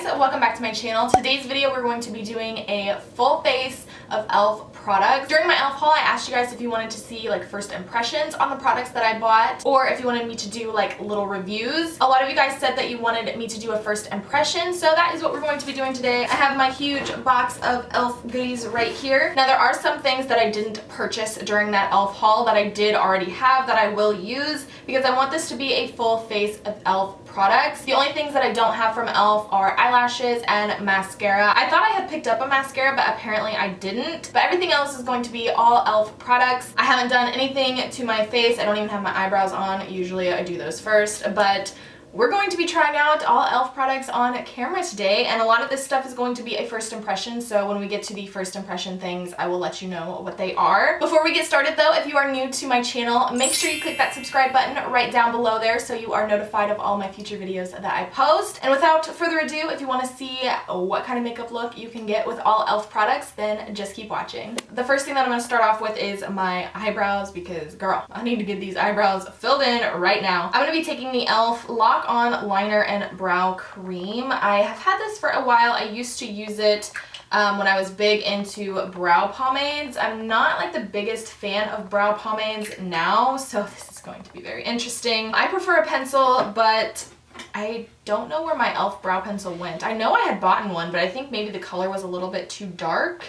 guys, welcome back to my channel. Today's video we're going to be doing a full face of e.l.f. products. During my e.l.f. haul I asked you guys if you wanted to see like first impressions on the products that I bought or if you wanted me to do like little reviews. A lot of you guys said that you wanted me to do a first impression, so that is what we're going to be doing today. I have my huge box of e.l.f. goodies right here. Now there are some things that I didn't purchase during that e.l.f. haul that I did already have that I will use because I want this to be a full face of e.l.f. products. The only things that I don't have from e.l.f. are eyelashes and mascara. I thought I had picked up a mascara, but apparently I didn't. But everything else is going to be all e.l.f. products. I haven't done anything to my face. I don't even have my eyebrows on. Usually I do those first, but we're going to be trying out all e.l.f. products on camera today, and a lot of this stuff is going to be a first impression, so when we get to the first impression things, I will let you know what they are. Before we get started though, if you are new to my channel, make sure you click that subscribe button right down below there so you are notified of all my future videos that I post. And without further ado, if you want to see what kind of makeup look you can get with all e.l.f. products, then just keep watching. The first thing that I'm going to start off with is my eyebrows because, girl, I need to get these eyebrows filled in right now. I'm going to be taking the e.l.f. Lock On liner and brow cream. I have had this for a while. I used to use it when I was big into brow pomades. I'm not like the biggest fan of brow pomades now, so this is going to be very interesting. I prefer a pencil, but I don't know where my e.l.f. brow pencil went. I know I had bought one, but I think maybe the color was a little bit too dark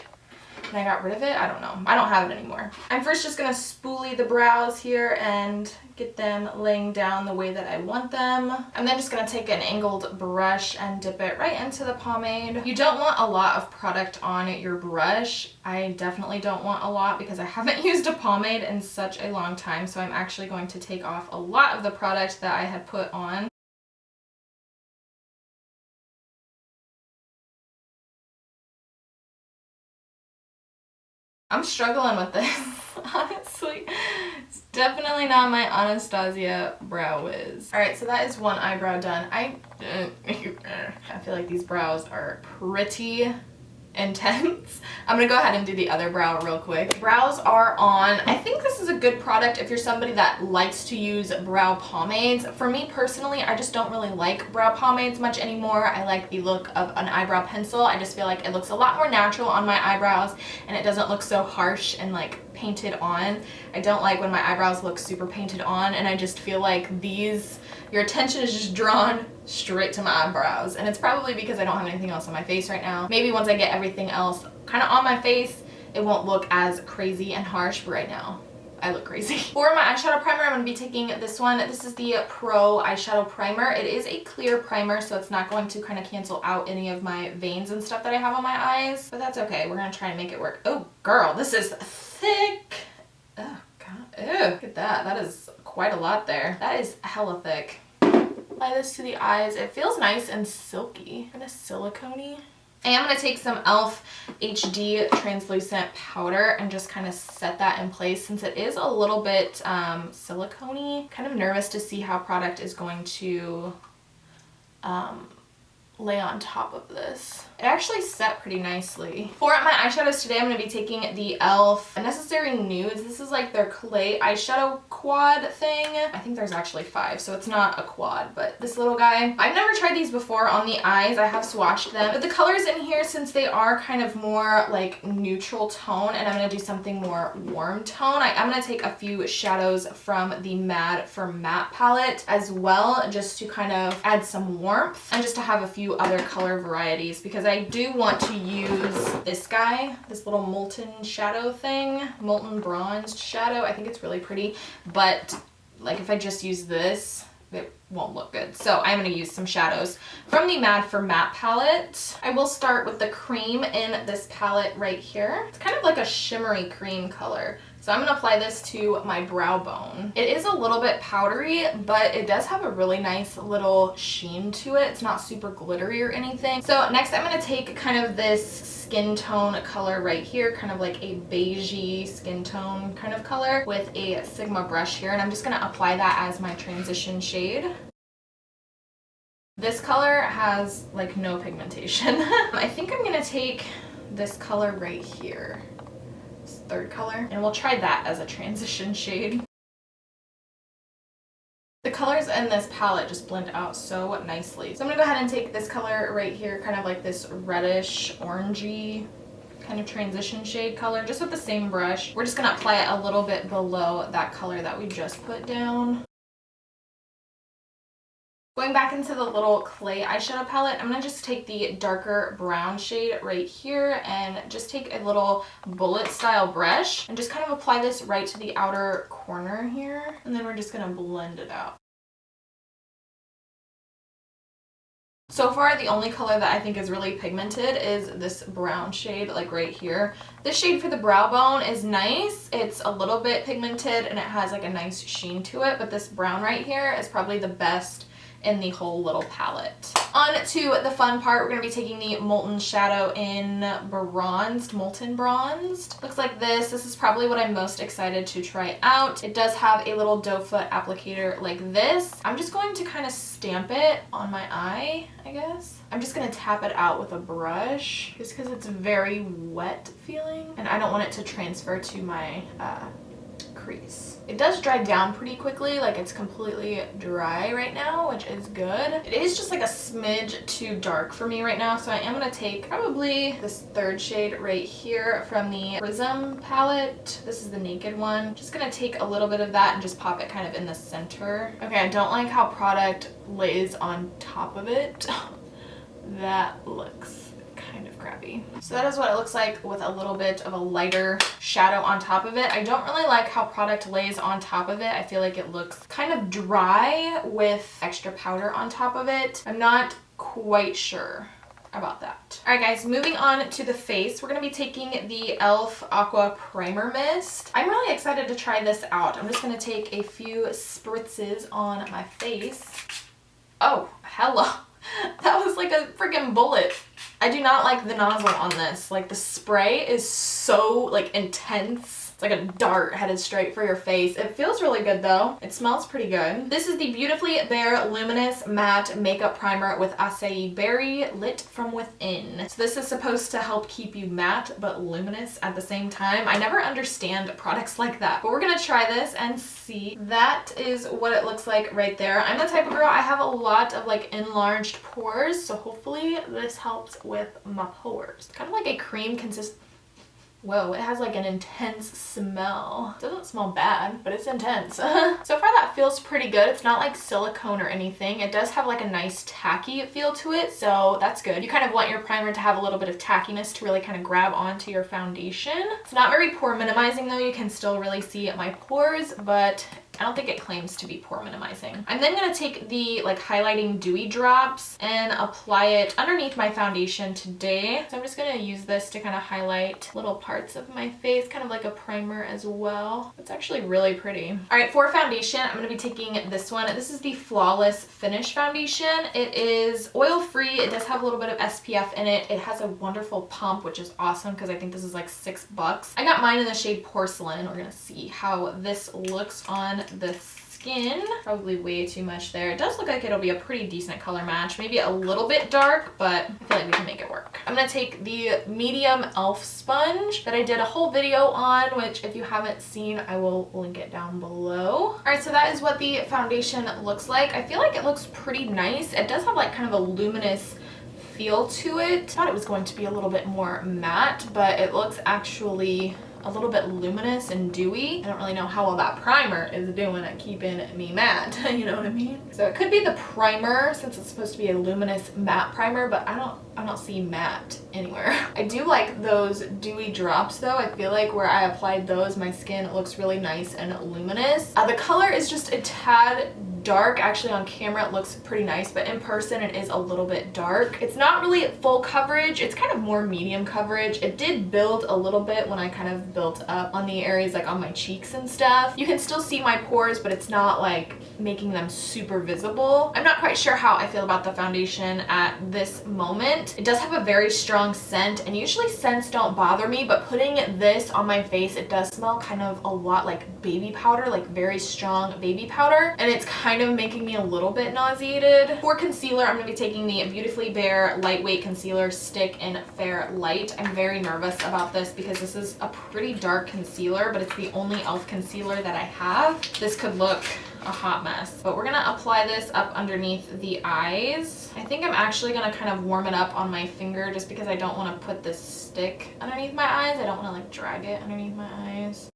and I got rid of it. I don't know. I don't have it anymore. I'm first just going to spoolie the brows here and get them laying down the way that I want them. I'm then just going to take an angled brush and dip it right into the pomade. You don't want a lot of product on your brush. I definitely don't want a lot because I haven't used a pomade in such a long time, so I'm actually going to take off a lot of the product that I had put on. I'm struggling with this, honestly. It's definitely not my Anastasia Brow Wiz. Alright, so that is one eyebrow done. I feel like these brows are pretty intense. I'm gonna go ahead and do the other brow real quick. Brows are on. I think this is a good product if you're somebody that likes to use brow pomades. For me personally, I just don't really like brow pomades much anymore. I like the look of an eyebrow pencil. I just feel like it looks a lot more natural on my eyebrows and it doesn't look so harsh and like painted on. I don't like when my eyebrows look super painted on, and I just feel like these, your attention is just drawn straight to my eyebrows, and it's probably because I don't have anything else on my face right now. Maybe once I get everything else kind of on my face, it won't look as crazy and harsh, but right now I look crazy. For my eyeshadow primer, I'm going to be taking this one. This is the Pro eyeshadow primer. It is a clear primer, so it's not going to kind of cancel out any of my veins and stuff that I have on my eyes, but that's okay. We're going to try and make it work. Oh girl, this is thick. Oh god, ew, look at that. That is quite a lot there. That is hella thick. Apply this to the eyes. It feels nice and silky, kind of silicone-y. And I'm going to take some e.l.f. HD translucent powder and just kind of set that in place since it is a little bit silicone-y. Kind of nervous to see how product is going to lay on top of this. It actually set pretty nicely. For my eyeshadows today, I'm going to be taking the e.l.f. Necessary Nudes. This is like their clay eyeshadow quad thing. I think there's actually 5, so it's not a quad, but this little guy. I've never tried these before on the eyes. I have swatched them, but the colors in here, since they are kind of more like neutral tone, and I'm going to do something more warm tone, I'm going to take a few shadows from the Mad for Matte palette as well, just to kind of add some warmth and just to have a few other color varieties, because I do want to use this guy, this little molten shadow thing, molten bronzed shadow. I think it's really pretty, but like if I just use this, it won't look good. So I'm going to use some shadows from the Mad for Matte palette. I will start with the cream in this palette right here. It's kind of like a shimmery cream color. So I'm going to apply this to my brow bone. It is a little bit powdery, but it does have a really nice little sheen to it. It's not super glittery or anything. So next I'm going to take kind of this skin tone color right here, kind of like a beigey skin tone kind of color with a Sigma brush here, and I'm just going to apply that as my transition shade. This color has like no pigmentation. I think I'm going to take this color right here. Third color, and we'll try that as a transition shade. The colors in this palette just blend out so nicely. So I'm gonna go ahead and take this color right here, kind of like this reddish orangey kind of transition shade color, just with the same brush. We're just gonna apply it a little bit below that color that we just put down. Going back into the little clay eyeshadow palette, I'm going to just take the darker brown shade right here and just take a little bullet style brush and just kind of apply this right to the outer corner here. And then we're just going to blend it out. So far, the only color that I think is really pigmented is this brown shade, like right here. This shade for the brow bone is nice. It's a little bit pigmented and it has like a nice sheen to it, but this brown right here is probably the best in the whole little palette. On to the fun part, we're going to be taking the Molten Shadow in Molten Bronzed. Looks like this. This is probably what I'm most excited to try out. It does have a little doe foot applicator like this. I'm just going to kind of stamp it on my eye, I guess. I'm just going to tap it out with a brush just because it's very wet feeling and I don't want it to transfer to my crease. It does dry down pretty quickly, like it's completely dry right now, which is good. It is just like a smidge too dark for me right now, so I am going to take probably this third shade right here from the Prism palette. This is the Naked one. Just going to take a little bit of that and just pop it kind of in the center. Okay, I don't like how product lays on top of it. That looks kind of crappy. So that is what it looks like with a little bit of a lighter shadow on top of it. I don't really like how product lays on top of it. I feel like it looks kind of dry with extra powder on top of it. I'm not quite sure about that. Alright guys, moving on to the face. We're going to be taking the e.l.f. Aqua Primer Mist. I'm really excited to try this out. I'm just going to take a few spritzes on my face. Oh, hello. That was like a freaking bullet. I do not like the nozzle on this. Like the spray is so like intense. It's like a dart headed straight for your face. It feels really good though. It smells pretty good. This is the Beautifully Bare Luminous Matte Makeup Primer with Acai Berry Lit from Within. So this is supposed to help keep you matte but luminous at the same time. I never understand products like that, but we're gonna try this and see. That is what it looks like right there. I'm the type of girl, I have a lot of like enlarged pores, so hopefully this helps with my pores. Kind of like a cream consistency. Whoa, it has like an intense smell. It doesn't smell bad, but it's intense. So far that feels pretty good. It's not like silicone or anything. It does have like a nice tacky feel to it, so that's good. You kind of want your primer to have a little bit of tackiness to really kind of grab onto your foundation. It's not very pore minimizing though. You can still really see my pores, but I don't think it claims to be pore minimizing. I'm then going to take the like highlighting dewy drops and apply it underneath my foundation today. So I'm just going to use this to kind of highlight little parts of my face, kind of like a primer as well. It's actually really pretty. All right, for foundation, I'm going to be taking this one. This is the Flawless Finish Foundation. It is oil-free. It does have a little bit of SPF in it. It has a wonderful pump, which is awesome because I think this is like $6. I got mine in the shade Porcelain. We're going to see how this looks on the skin. Probably way too much there. It does look like it'll be a pretty decent color match. Maybe a little bit dark, but I feel like we can make it work. I'm going to take the medium e.l.f. sponge that I did a whole video on, which if you haven't seen, I will link it down below. Alright, so that is what the foundation looks like. I feel like it looks pretty nice. It does have like kind of a luminous feel to it. I thought it was going to be a little bit more matte, but it looks actually a little bit luminous and dewy. I don't really know how well that primer is doing at keeping me matte, you know what I mean? So it could be the primer since it's supposed to be a luminous matte primer, but I don't see matte anywhere. I do like those dewy drops though. I feel like where I applied those, my skin looks really nice and luminous. The color is just a tad dark. Actually on camera it looks pretty nice, but in person it is a little bit dark. It's not really full coverage. It's kind of more medium coverage. It did build a little bit when I kind of built up on the areas like on my cheeks and stuff. You can still see my pores, but it's not like making them super visible. I'm not quite sure how I feel about the foundation at this moment. It does have a very strong scent, and usually scents don't bother me, but putting this on my face, it does smell kind of a lot like baby powder, like very strong baby powder, and it's kind of making me a little bit nauseated. For concealer, I'm going to be taking the Beautifully Bare Lightweight Concealer Stick in Fair Light. I'm very nervous about this because this is a pretty dark concealer, but it's the only e.l.f. concealer that I have. This could look a hot mess. But we're gonna apply this up underneath the eyes. I think I'm actually gonna kind of warm it up on my finger just because I don't want to put this stick underneath my eyes. I don't want to like drag it underneath my eyes.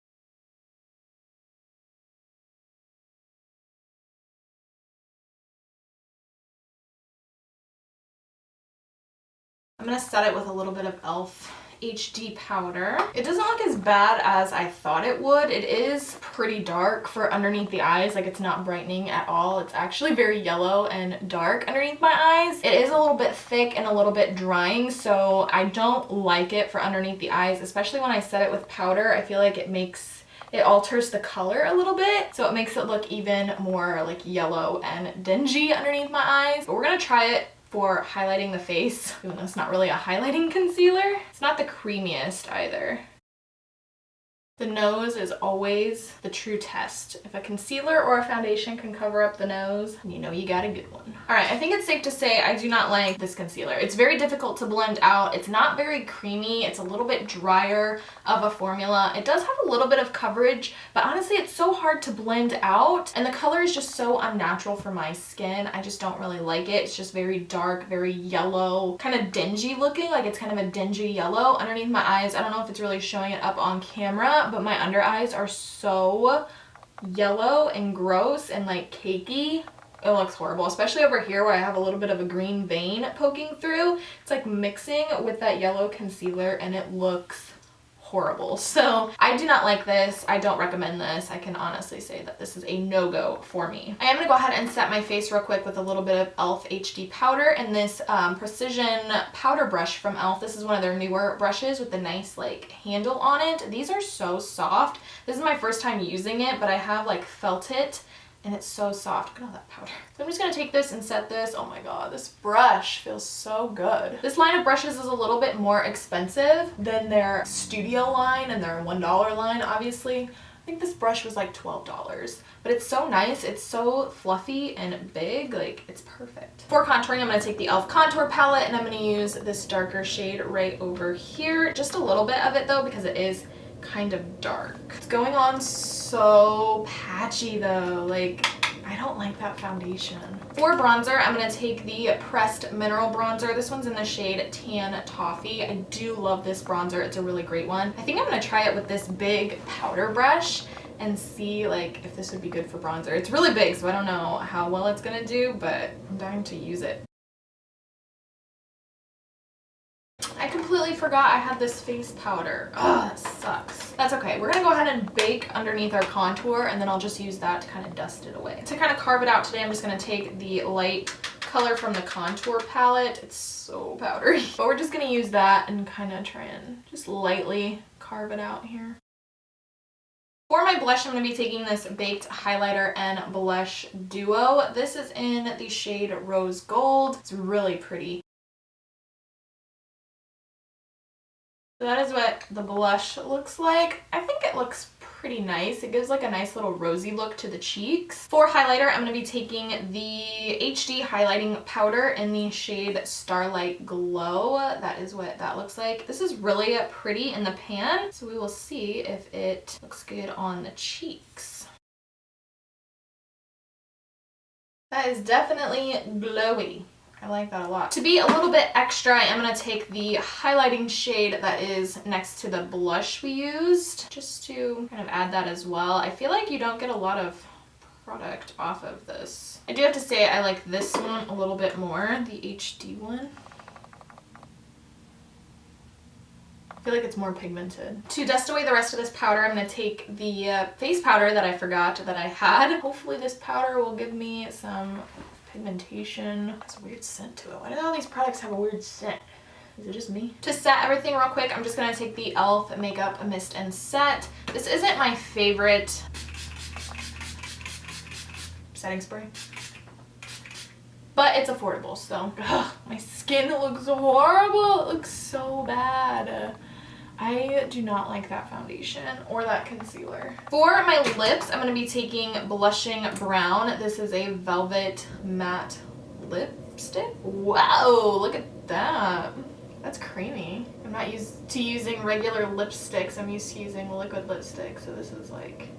I'm gonna set it with a little bit of e.l.f. HD powder. It doesn't look as bad as I thought it would. It is pretty dark for underneath the eyes. Like, it's not brightening at all. It's actually very yellow and dark underneath my eyes. It is a little bit thick and a little bit drying, so I don't like it for underneath the eyes, especially when I set it with powder. I feel like it alters the color a little bit, so it makes it look even more like yellow and dingy underneath my eyes. But we're gonna try it for highlighting the face, even though it's not really a highlighting concealer. It's not the creamiest either. The nose is always the true test. If a concealer or a foundation can cover up the nose, you know you got a good one. All right, I think it's safe to say I do not like this concealer. It's very difficult to blend out. It's not very creamy. It's a little bit drier of a formula. It does have a little bit of coverage, but honestly, it's so hard to blend out, and the color is just so unnatural for my skin. I just don't really like it. It's just very dark, very yellow, kind of dingy looking. Like, it's kind of a dingy yellow underneath my eyes. I don't know if it's really showing it up on camera, but my under eyes are so yellow and gross and like cakey. It looks horrible, especially over here where I have a little bit of a green vein poking through. It's like mixing with that yellow concealer and it looks horrible. So I do not like this. I don't recommend this. I can honestly say that this is a no-go for me. I am going to go ahead and set my face real quick with a little bit of e.l.f. HD powder and this precision powder brush from e.l.f. This is one of their newer brushes with the nice like handle on it. These are so soft. This is my first time using it, but I have like felt it and it's so soft. Look at all that powder. So I'm just going to take this and set this. Oh my god, this brush feels so good. This line of brushes is a little bit more expensive than their studio line and their $1 line, obviously. I think this brush was like $12, but it's so nice. It's so fluffy and big, like it's perfect. For contouring, I'm going to take the e.l.f. contour palette and I'm going to use this darker shade right over here. Just a little bit of it though, because it is kind of dark. It's going on so patchy though, like I don't like that foundation. For bronzer, I'm going to take the pressed mineral bronzer. This one's in the shade Tan Toffee. I do love this bronzer. It's a really great one. I think I'm going to try it with this big powder brush and see like if this would be good for bronzer. It's really big, so I don't know how well it's going to do, but I'm dying to use it. I completely forgot I had this face powder. Ugh, that sucks. That's okay. We're gonna go ahead and bake underneath our contour and then I'll just use that to kind of dust it away. To kind of carve it out today, I'm just gonna take the light color from the contour palette. It's so powdery. But we're just gonna use that and kind of try and just lightly carve it out here. For my blush, I'm going to be taking this Baked Highlighter and Blush Duo. This is in the shade Rose Gold. It's really pretty. So that is what the blush looks like. I think it looks pretty nice. It gives like a nice little rosy look to the cheeks. For highlighter, I'm going to be taking the HD highlighting powder in the shade Starlight Glow. That is what that looks like. This is really pretty in the pan, so we will see if it looks good on the cheeks. That is definitely glowy. I like that a lot. To be a little bit extra, I am going to take the highlighting shade that is next to the blush we used, just to kind of add that as well. I feel like you don't get a lot of product off of this. I do have to say I like this one a little bit more, the HD one. I feel like it's more pigmented. To dust away the rest of this powder, I'm going to take the face powder that I forgot that I had. Hopefully this powder will give me some pigmentation. It's a weird scent to it. Why do all these products have a weird scent? Is it just me? To set everything real quick, I'm just going to take the e.l.f. Makeup Mist and Set. This isn't my favorite setting spray, but it's affordable, so ugh, my skin looks horrible. It looks so bad. I do not like that foundation or that concealer. For my lips, I'm going to be taking Blushing Brown. This is a Velvet Matte Lipstick. Wow, look at that. That's creamy. I'm not used to using regular lipsticks. I'm used to using liquid lipstick, so this is like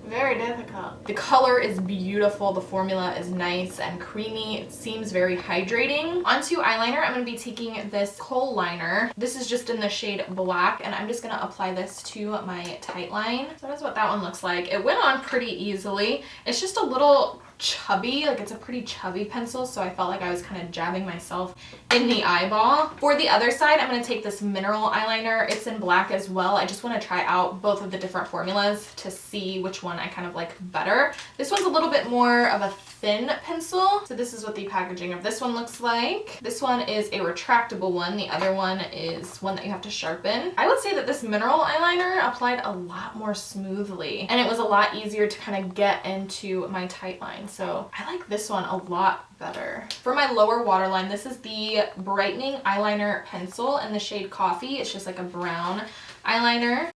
Very difficult. The color is beautiful. The formula is nice and creamy. It seems very hydrating. Onto eyeliner, I'm going to be taking this kohl liner. This is just in the shade black, and I'm just going to apply this to my tight line. So that's what that one looks like. It went on pretty easily. It's just a little chubby, like it's a pretty chubby pencil, so I felt like I was kind of jabbing myself in the eyeball. For the other side, I'm going to take this mineral eyeliner. It's in black as well. I just want to try out both of the different formulas to see which one I kind of like better. This one's a little bit more of a thin pencil, so this is what the packaging of this one looks like. This one is a retractable one. The other one is one that you have to sharpen. I would say that this mineral eyeliner applied a lot more smoothly, and it was a lot easier to kind of get into my tight line. So I like this one a lot better. For my lower waterline, this is the brightening eyeliner pencil in the shade Coffee. It's just like a brown eyeliner.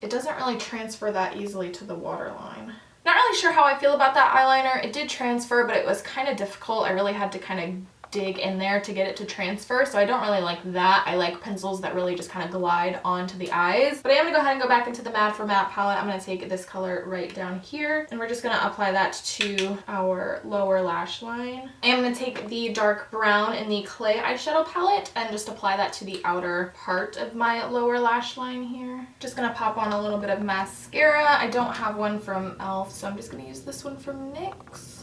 It doesn't really transfer that easily to the waterline. Not really sure how I feel about that eyeliner. It did transfer, but it was kind of difficult. I really had to kind of dig in there to get it to transfer, so I don't really like that. I like pencils that really just kind of glide onto the eyes. But I am going to go ahead and go back into the Mad for Matte palette. I'm going to take this color right down here, and we're just going to apply that to our lower lash line. I am going to take the dark brown in the Clay eyeshadow palette and just apply that to the outer part of my lower lash line here. Just going to pop on a little bit of mascara. I don't have one from e.l.f., so I'm just going to use this one from NYX.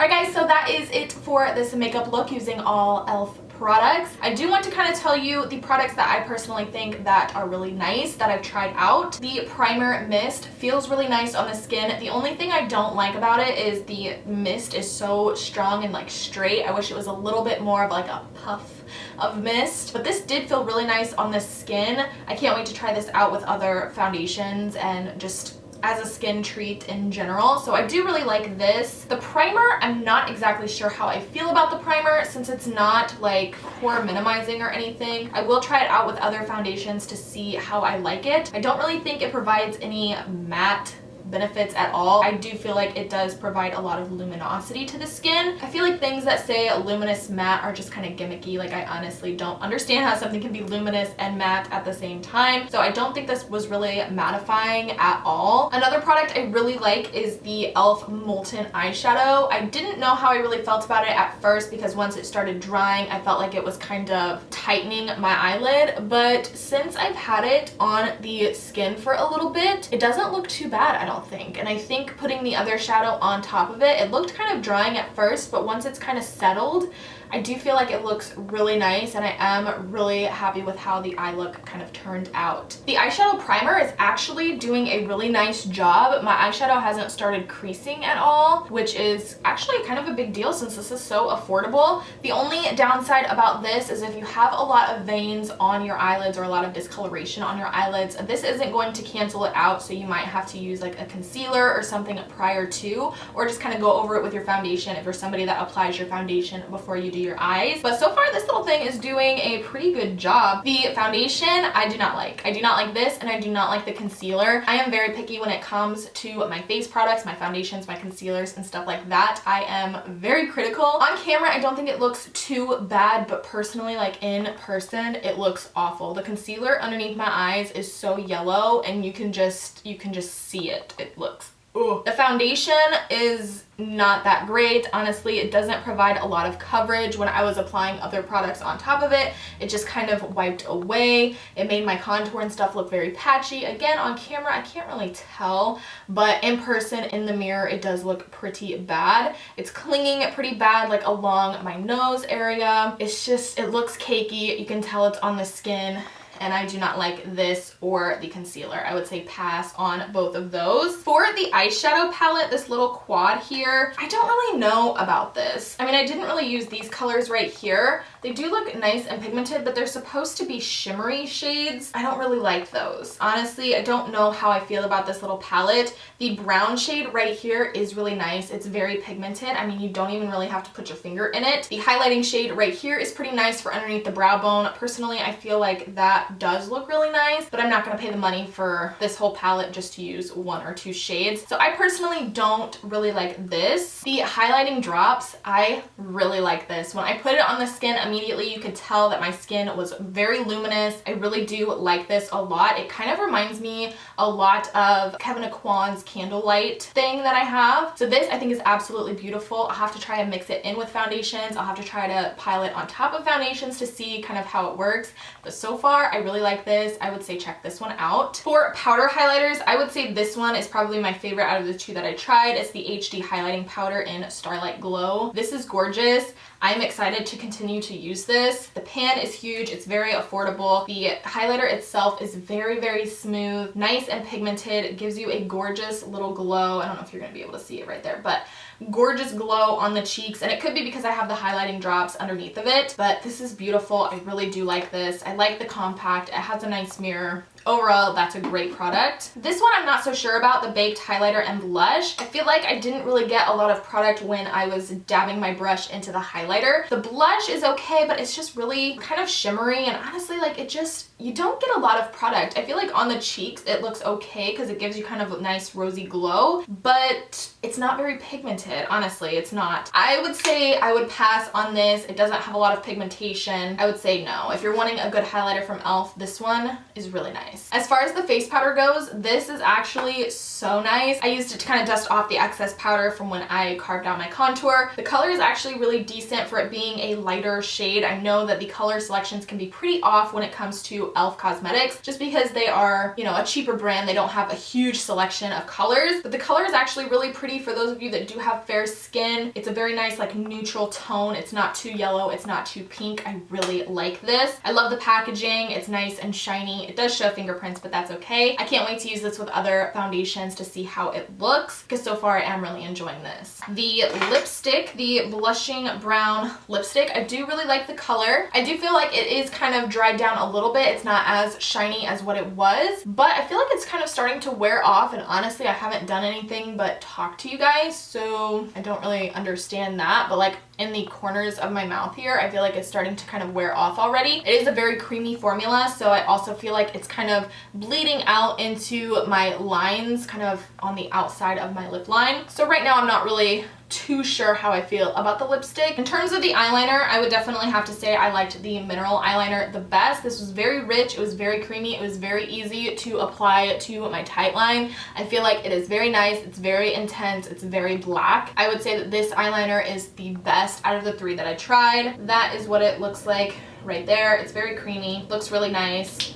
Alright guys, so that is it for this makeup look using all e.l.f. products. I do want to kind of tell you the products that I personally think that are really nice that I've tried out. The primer mist feels really nice on the skin. The only thing I don't like about it is the mist is so strong and like straight. I wish it was a little bit more of like a puff of mist, but this did feel really nice on the skin. I can't wait to try this out with other foundations and just as a skin treat in general. So I do really like this. The primer, I'm not exactly sure how I feel about the primer since it's not like pore minimizing or anything. I will try it out with other foundations to see how I like it. I don't really think it provides any matte benefits at all. I do feel like it does provide a lot of luminosity to the skin. I feel like things that say luminous matte are just kind of gimmicky. Like I honestly don't understand how something can be luminous and matte at the same time. So I don't think this was really mattifying at all. Another product I really like is the e.l.f. Molten Eyeshadow. I didn't know how I really felt about it at first because once it started drying, I felt like it was kind of tightening my eyelid. But since I've had it on the skin for a little bit, it doesn't look too bad, I don't think. And I think putting the other shadow on top of it, it looked kind of drying at first, but once it's kind of settled, I do feel like it looks really nice, and I am really happy with how the eye look kind of turned out. The eyeshadow primer is actually doing a really nice job. My eyeshadow hasn't started creasing at all, which is actually kind of a big deal since this is so affordable. The only downside about this is if you have a lot of veins on your eyelids or a lot of discoloration on your eyelids, this isn't going to cancel it out, so you might have to use like a concealer or something prior to, or just kind of go over it with your foundation if you're somebody that applies your foundation before you do your eyes. But so far this little thing is doing a pretty good job. The foundation I do not like. I do not like this, and I do not like the concealer. I am very picky when it comes to my face products, my foundations, my concealers, and stuff like that. I am very critical. On camera I don't think it looks too bad, but personally, like in person, it looks awful. The concealer underneath my eyes is so yellow, and you can just see it. It looks ugh. The foundation is not that great. Honestly, it doesn't provide a lot of coverage. When I was applying other products on top of it, it just kind of wiped away. It made my contour and stuff look very patchy. Again, on camera, I can't really tell, but in person, in the mirror, it does look pretty bad. It's clinging pretty bad, like along my nose area. It's just, it looks cakey. You can tell it's on the skin, and I do not like this or the concealer. I would say pass on both of those. For the eyeshadow palette, this little quad here, I don't really know about this. I mean, I didn't really use these colors right here. They do look nice and pigmented, but they're supposed to be shimmery shades. I don't really like those. Honestly, I don't know how I feel about this little palette. The brown shade right here is really nice. It's very pigmented. I mean, you don't even really have to put your finger in it. The highlighting shade right here is pretty nice for underneath the brow bone. Personally, I feel like that that does look really nice, but I'm not gonna pay the money for this whole palette just to use 1 or 2 shades. So I personally don't really like this. The highlighting drops, I really like this. When I put it on the skin, immediately you could tell that my skin was very luminous. I really do like this a lot. It kind of reminds me a lot of Kevin Aquan's candlelight thing that I have. So this I think is absolutely beautiful. I'll have to try and mix it in with foundations. I'll have to try to pile it on top of foundations to see kind of how it works. But so far, I really like this. I would say check this one out. For powder highlighters, I would say this one is probably my favorite out of the 2 that I tried. It's the HD highlighting powder in Starlight Glow. This is gorgeous. I'm excited to continue to use this. The pan is huge. It's very affordable. The highlighter itself is very, very smooth, nice and pigmented. It gives you a gorgeous little glow. I don't know if you're gonna be able to see it right there, but gorgeous glow on the cheeks, and it could be because I have the highlighting drops underneath of it, but this is beautiful. I really do like this. I like the compact. It has a nice mirror. Overall, that's a great product. This one I'm not so sure about, the Baked Highlighter and Blush. I feel like I didn't really get a lot of product when I was dabbing my brush into the highlighter. The blush is okay, but it's just really kind of shimmery, and honestly, like, it just, you don't get a lot of product. I feel like on the cheeks it looks okay because it gives you kind of a nice rosy glow, but it's not very pigmented. Honestly, it's not. I would say I would pass on this. It doesn't have a lot of pigmentation. I would say no. If you're wanting a good highlighter from e.l.f., this one is really nice. As far as the face powder goes, this is actually so nice. I used it to kind of dust off the excess powder from when I carved out my contour. The color is actually really decent for it being a lighter shade. I know that the color selections can be pretty off when it comes to e.l.f. Cosmetics, just because they are, you know, a cheaper brand. They don't have a huge selection of colors, but the color is actually really pretty for those of you that do have fair skin. It's a very nice, like, neutral tone. It's not too yellow. It's not too pink. I really like this. I love the packaging. It's nice and shiny. It does show fingerprints, but that's okay. I can't wait to use this with other foundations to see how it looks, because so far I am really enjoying this. The lipstick, the blushing brown lipstick, I do really like the color. I do feel like it is kind of dried down a little bit. It's not as shiny as what it was, but I feel like it's kind of starting to wear off, and honestly I haven't done anything but talk to you guys, so I don't really understand that, but like in the corners of my mouth here, I feel like it's starting to kind of wear off already. It is a very creamy formula, so I also feel like it's kind of bleeding out into my lines, kind of on the outside of my lip line. So right now I'm not really too sure how I feel about the lipstick. In terms of the eyeliner, I would definitely have to say I liked the mineral eyeliner the best. This was very rich, it was very creamy, it was very easy to apply to my tight line. I feel like it is very nice, it's very intense, it's very black. I would say that this eyeliner is the best out of the 3 that I tried. That is what it looks like right there. It's very creamy, looks really nice.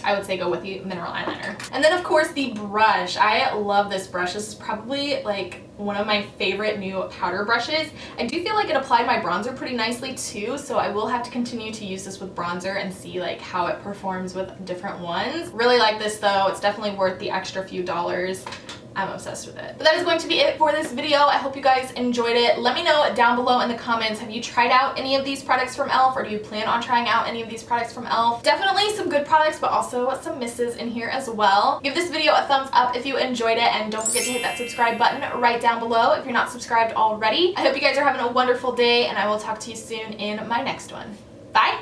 I would say go with the mineral eyeliner. And then of course the brush. I love this brush. This is probably like one of my favorite new powder brushes. I do feel like it applied my bronzer pretty nicely too, so I will have to continue to use this with bronzer and see like how it performs with different ones. Really like this though. It's definitely worth the extra few dollars. I'm obsessed with it. But that is going to be it for this video. I hope you guys enjoyed it. Let me know down below in the comments, have you tried out any of these products from e.l.f. or do you plan on trying out any of these products from e.l.f.? Definitely some good products, but also some misses in here as well. Give this video a thumbs up if you enjoyed it, and don't forget to hit that subscribe button right down below if you're not subscribed already. I hope you guys are having a wonderful day, and I will talk to you soon in my next one. Bye!